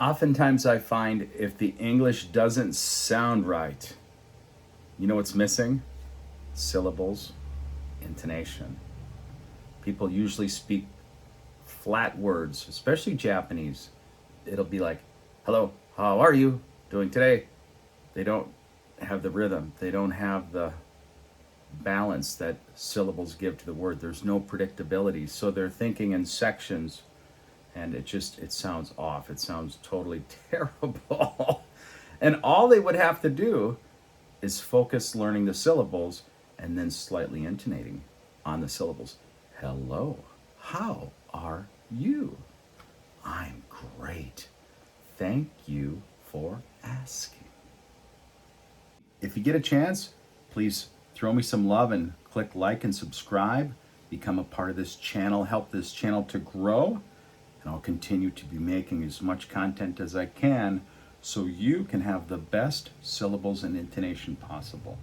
Oftentimes I find if the English doesn't sound right, you know what's missing? Syllables, intonation. People usually speak flat words, especially Japanese. It'll be like, hello, how are you doing today? They don't have the rhythm. They don't have the balance that syllables give to the word. There's no predictability. So they're thinking in sections and it sounds off. It sounds totally terrible. And all they would have to do is focus learning the syllables and then slightly intonating on the syllables. Hello, how are you? I'm great. Thank you for asking. If you get a chance, please throw me some love and click like and subscribe. Become a part of this channel, help this channel to grow. And I'll continue to be making as much content as I can so you can have the best syllables and intonation possible.